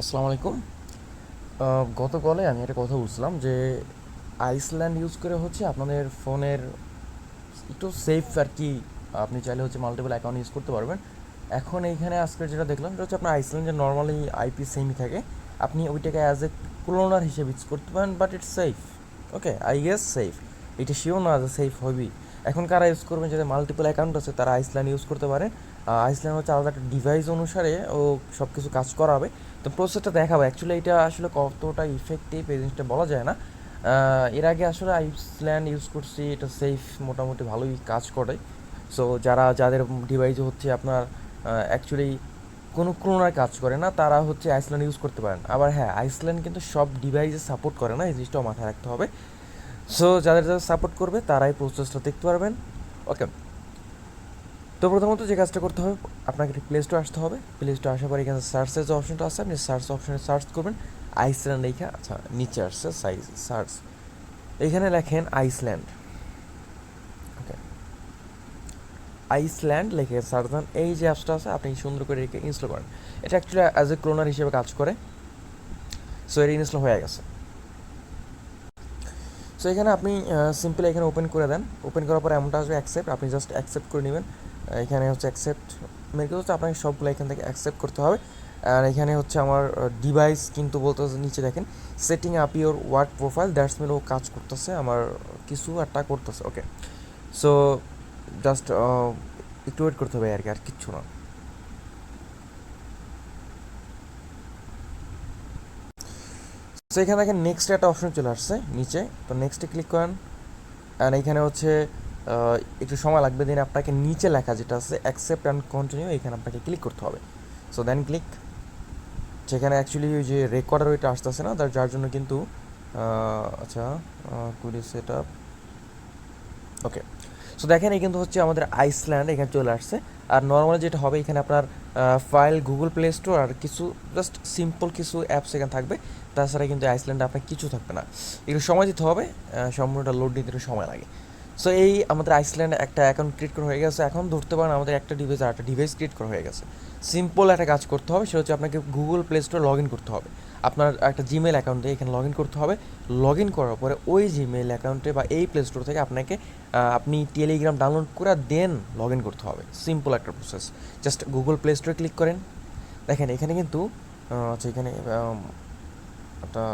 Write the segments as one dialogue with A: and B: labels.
A: আসসালামু আলাইকুম। গত কলে আমি একটা কথা বলছিলাম যে আইসল্যান্ড ইউজ করে হচ্ছে আপনাদের ফোনের একটু সেফ আর কি। আপনি চাইলে হচ্ছে মাল্টিপল অ্যাকাউন্ট ইউজ করতে পারবেন। এখন এইখানে আজকে যেটা দেখলাম সেটা হচ্ছে আপনার আইসল্যান্ড যে নর্মালি আইপি সেমই থাকে, আপনি ওইটাকে অ্যাজ এ ক্লোনার হিসেবে ইউজ করতে পারেন, but it's safe. Okay, I guess safe. এটা শিওর না যে সেফ হবেই। এখন কারা ইউজ করবেন, যাদের মাল্টিপল অ্যাকাউন্ট আছে তারা আইসল্যান্ড ইউজ করতে পারেন। আইসল্যান্ড হচ্ছে আলাদা একটা ডিভাইস অনুসারে ও সব কিছু কাজ করাবে। তো প্রসেসটা দেখাবো, অ্যাকচুয়ালি এটা আসলে কতটা ইফেক্টিভ এই জিনিসটা বলা যায় না। এর আগে আসলে আইসল্যান্ড ইউজ করছি, এটা সেফ, মোটামুটি ভালোই কাজ করে। সো যাদের ডিভাইসে হচ্ছে আপনার অ্যাকচুয়ালি কোনো ক্লোনার কাজ করে না, তারা হচ্ছে আইসল্যান্ড ইউজ করতে পারেন। আবার হ্যাঁ, আইসল্যান্ড কিন্তু সব ডিভাইসে সাপোর্ট করে না, এই জিনিসটাও মাথায় রাখতে হবে। সো যাদের যাদের সাপোর্ট করবে তারাই প্রসেসটা দেখতে পারবেন। ওকে, তো প্রথমত যে কাজটা করতে হবে, আপনাকে প্লে স্টোর আসতে হবে। প্লে স্টোর আসার পর এখানে সার্চের যে অপশনটা আছে, আপনি সার্চ অপশনে সার্চ করবেন আইসল্যান্ড লেখা। আচ্ছা, নিচে আসছে সার্চ, এইখানে লেখেন আইসল্যান্ড। ওকে, আইসল্যান্ড লিখে সার্চ দেন, এই যে অ্যাপসটা আছে আপনি সুন্দর করে রেখে ইনস্টল করেন। এটা অ্যাকচুয়ালি অ্যাজ এ ক্লোনার হিসেবে কাজ করে। সো এটা ইনস্টল হয়ে গেছে। সো এখানে আপনি সিম্পলি এখানে ওপেন করে দেন। ওপেন করার পরে এমনটা আসবে অ্যাকসেপ্ট, আপনি জাস্ট অ্যাকসেপ্ট করে নেবেন। এখানে হচ্ছে অ্যাকসেপ্ট মেরে হচ্ছে আপনাকে সবগুলো এখান থেকে অ্যাকসেপ্ট করতে হবে। আর এখানে হচ্ছে আমার ডিভাইস কিন্তু বলতে নিচে দেখেন setting up your work profile, that's mean ও কাজ করতেছে, আমার কিছু একটা করতেছে। ওকে, সো জাস্ট একটু ওয়েট করতে হবে আর কি, আর কিচ্ছু না। সো এখানে দেখেন নেক্সট একটা অপশন চলে আসছে নিচে, তো নেক্সটে ক্লিক করেন। অ্যান্ড এখানে হচ্ছে একটু সময় লাগবে, দেন আপনাকে নিচে লেখা যেটা আছে অ্যাকসেপ্ট অ্যান্ড কন্টিনিউ, এখানে আপনাকে ক্লিক করতে হবে। So then click. সেখানে অ্যাকচুয়ালি ওই যে রেকর্ডার ওইটা আসতেছে না, যার জন্য কিন্তু আচ্ছা, কুড়ি সেট আপ। ওকে, সো দেখেন এই কিন্তু হচ্ছে আমাদের আইসল্যান্ড এখানে চলে আসছে। আর নর্মালি যেটা হবে, এখানে আপনার ফাইল, গুগল প্লে স্টোর আর কিছু জাস্ট সিম্পল কিছু অ্যাপস এখানে থাকবে। তাছাড়া কিন্তু আইসল্যান্ডে আপনার কিছু থাকবে না। একটু সময় দিতে হবে, সম্পূর্ণটা লোড নিতে একটু সময় লাগে। সো এই আমাদের আইসল্যান্ডে একটা অ্যাকাউন্ট ক্রিয়েট করা হয়ে গেছে। এখন ধরতে পারেন আমাদের একটা ডিভাইস আর একটা ডিভাইস ক্রিয়েট করা হয়ে গেছে। সিম্পল একটা কাজ করতে হবে, সেটা হচ্ছে আপনাকে গুগল প্লে স্টোরে লগ ইন করতে হবে। আপনার একটা জিমেল অ্যাকাউন্ট দিয়ে এখানে লগ ইন করতে হবে। লগ ইন করার পরে ওই জিমেল অ্যাকাউন্টে বা এই প্লে স্টোর থেকে আপনাকে আপনি টেলিগ্রাম ডাউনলোড করে দেন লগ ইন করতে হবে। সিম্পল একটা প্রসেস। জাস্ট গুগল প্লে স্টোরে ক্লিক করেন। দেখেন এখানে কিন্তু আচ্ছা, এখানে একটা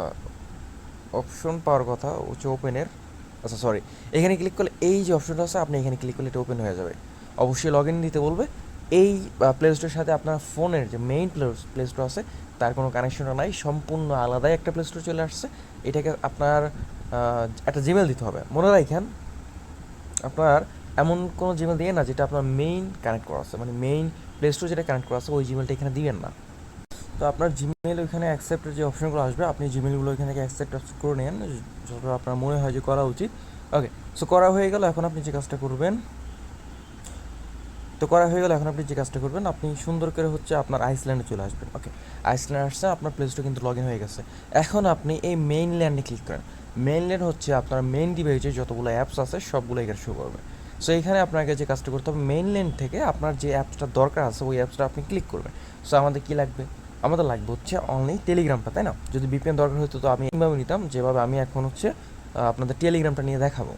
A: অপশন পাওয়ার কথা হচ্ছে ওপেনের। আচ্ছা সরি, এখানে ক্লিক করলে এই যে অপশনটা আছে, আপনি এখানে ক্লিক করলে এটা ওপেন হয়ে যাবে। অবশ্যই লগ ইন দিতে বলবে। এই প্লে স্টোরের সাথে আপনার ফোনের যে মেইন প্লে স্টোর আছে তার কোনো কানেকশনটা নাই, সম্পূর্ণ আলাদাই একটা প্লে স্টোর চলে আসছে। এটাকে আপনার একটা জিমেল দিতে হবে। মনে রাখেন, আপনার এমন কোনো জিমেল দিয়ে না যেটা আপনার মেইন কানেক্ট করা আছে, মানে মেইন প্লে স্টোর যেটা কানেক্ট করা আছে ওই জিমেলটা এখানে দিবেন না। তো আপনার জিমেল ওইখানে অ্যাকসেপ্টের যে অপশনগুলো আসবে, আপনি জিমেলগুলো এখান থেকে অ্যাকসেপ্ট করে নেন যতটা আপনার মনে হয় যে করা উচিত। ওকে, সো করা হয়ে গেল। এখন আপনি যে কাজটা করবেন, তো করা হয়ে গেল, এখন আপনি যে কাজটা করবেন, আপনি সুন্দর করে হচ্ছে আপনার আইসল্যান্ডে চলে আসবেন। ওকে, আইসল্যান্ড আসছে, আপনার প্লে স্টোর কিন্তু লগ ইন হয়ে গেছে। এখন আপনি এই মেইনল্যান্ডে ক্লিক করেন। মেইনল্যান্ড হচ্ছে আপনার মেইন ডিভাইসে যতগুলো অ্যাপস আছে সবগুলো এখানে শো করবে। সো এখানে আপনাকে যে কাজটা করতে হবে, মেইনল্যান্ড থেকে আপনার যে অ্যাপসটা দরকার আছে ওই অ্যাপসটা আপনি ক্লিক করবেন। সো আমাদের কী লাগবে, আমাদের লাগবে হচ্ছে অনলি টেলিগ্রামটা, তাই না? যদি বিপিএন দরকার হতো তো আমি এইভাবে নিতাম, যেভাবে আমি এখন হচ্ছে আপনাদের টেলিগ্রামটা নিয়ে দেখাবো।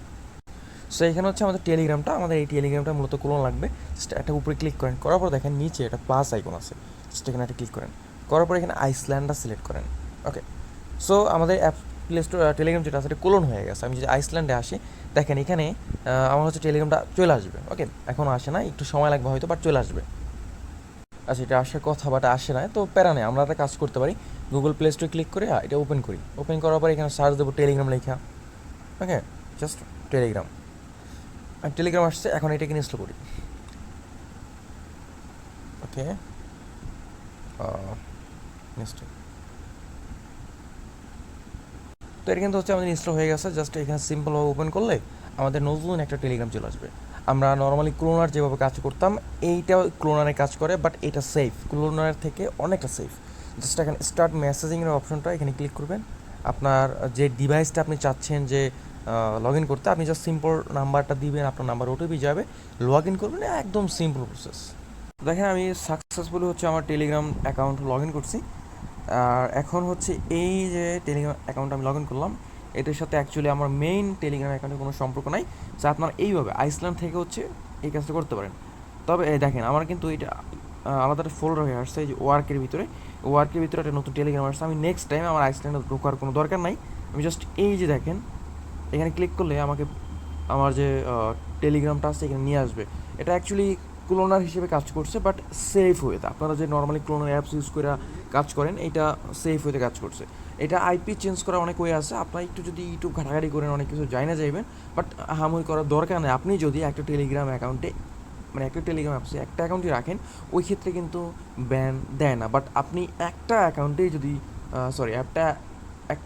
A: সো এখানে হচ্ছে আমাদের টেলিগ্রামটা, আমাদের এই টেলিগ্রামটা মূলত ক্লোন লাগবে। জাস্ট একটা উপরে ক্লিক করেন, করার পর দেখেন নিচে একটা প্লাস আইকন আছে, জাস্ট এখানে একটা ক্লিক করেন। করার পর এখানে আইসল্যান্ডটা সিলেক্ট করেন। ওকে, সো আমাদের অ্যাপ প্লে স্টোর টেলিগ্রাম যেটা আছে এটা ক্লোন হয়ে গেছে। আমি যদি আইসল্যান্ডে আসি, দেখেন এখানে আমার হচ্ছে টেলিগ্রামটা চলে আসবে। ওকে, এখনও আসে না, একটু সময় লাগবে হয়তো, বাট চলে আসবে। আচ্ছা, এটা আসার কথা বাট আসে না, তো প্যারা নেই, আমরা একটা কাজ করতে পারি। গুগল প্লে স্টোরে ক্লিক করে এটা ওপেন করি। ওপেন করার পর এখানে সার্চ দেবো টেলিগ্রাম লেখা। ওকে, জাস্ট টেলিগ্রাম। টেলিগ্রাম আসছে, এখন এটাকে ইনস্টল করি। ওকে, ইনস্টল। তো এটা কিন্তু হচ্ছে আমাদের ইনস্টল হয়ে গেছে। জাস্ট এখানে সিম্পলভাবে ওপেন করলে আমাদের নতুন একটা টেলিগ্রাম চলে আসবে। আমরা নর্মালি ক্লোনার যেভাবে কাজ করতাম এইটাও ক্লোনারে কাজ করে, বাট এটা সেফ, ক্লোনার থেকে অনেকটা সেফ। জাস্ট এখানে স্টার্ট মেসেজিংয়ের অপশনটা এখানে ক্লিক করবেন। আপনার যে ডিভাইসটা আপনি চাচ্ছেন যে লগ ইন করতে, আপনি জাস্ট সিম্পল নাম্বারটা দিবেন, আপনার নাম্বার ওটিপি যাবে, লগ ইন করবেন, একদম সিম্পল প্রসেস। দেখেন আমি সাকসেসফুলি হচ্ছে আমার টেলিগ্রাম অ্যাকাউন্ট লগ ইন করছি। আর এখন হচ্ছে এই যে টেলিগ্রাম অ্যাকাউন্ট আমি লগ ইন করলাম, এটার সাথে অ্যাকচুয়ালি আমার মেইন টেলিগ্রাম অ্যাকাউন্টে কোনো সম্পর্ক নাই। সো আপনারা এইভাবে আইসল্যান্ড থেকে হচ্ছে এই কাজটা করতে পারেন। তবে এই দেখেন আমার কিন্তু এটা আলাদা একটা ফোল্ডার হয়ে আসছে এই যে ওয়ার্কের ভিতরে। ওয়ার্কের ভিতরে একটা নতুন টেলিগ্রাম আসছে। আমি নেক্সট টাইম আমার আইসল্যান্ডে ঢোকার কোনো দরকার নাই। আমি জাস্ট এই যে দেখেন এখানে ক্লিক করলে আমাকে আমার যে টেলিগ্রামটা আছে এখানে নিয়ে আসবে। এটা অ্যাকচুয়ালি ক্লোনার হিসেবে কাজ করছে, বাট সেফ ওয়েতে। আপনারা যে নর্মালি ক্লোনার অ্যাপস ইউজ করে কাজ করেন, এটা সেফ ওয়েতে কাজ করছে। এটা আইপি চেঞ্জ করা অনেক ওয়ে আছে, আপনারা একটু যদি ইউটিউব ঘাটাঘাটি করেন অনেক কিছু জানা যাইবেন, বাট হামুই করার দরকার নেই। আপনি যদি একটা টেলিগ্রাম অ্যাকাউন্টে মানে একটা টেলিগ্রাম অ্যাপসে একটা অ্যাকাউন্টই রাখেন, ওই ক্ষেত্রে কিন্তু ব্যান দেয় না। বাট আপনি একটা অ্যাকাউন্টেই যদি একটা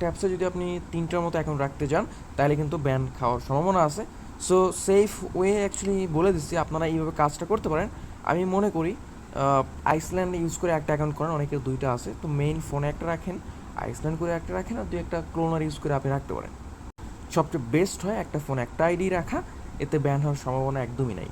A: অ্যাপসে যদি আপনি 3টার মতো অ্যাকাউন্ট রাখতে যান, তাহলে কিন্তু ব্যান খাওয়ার সম্ভাবনা আছে। সো সেফ ওয়ে অ্যাকচুয়ালি বলে দিচ্ছি, আপনারা এইভাবে কাজটা করতে পারেন। আমি মনে করি আইসল্যান্ড ইউজ করে একটা অ্যাকাউন্ট করেন, অনেকের দুইটা আছে, তো মেইন ফোনে একটা রাখেন, আইসল্যান্ড করে একটা রাখেন, আর দুই একটা ক্লোনার ইউজ করে আপনি রাখতে পারেন। সবচেয়ে বেস্ট হয় একটা ফোনে একটা আইডি রাখা, এতে ব্যান হওয়ার সম্ভাবনা একদমই নাই।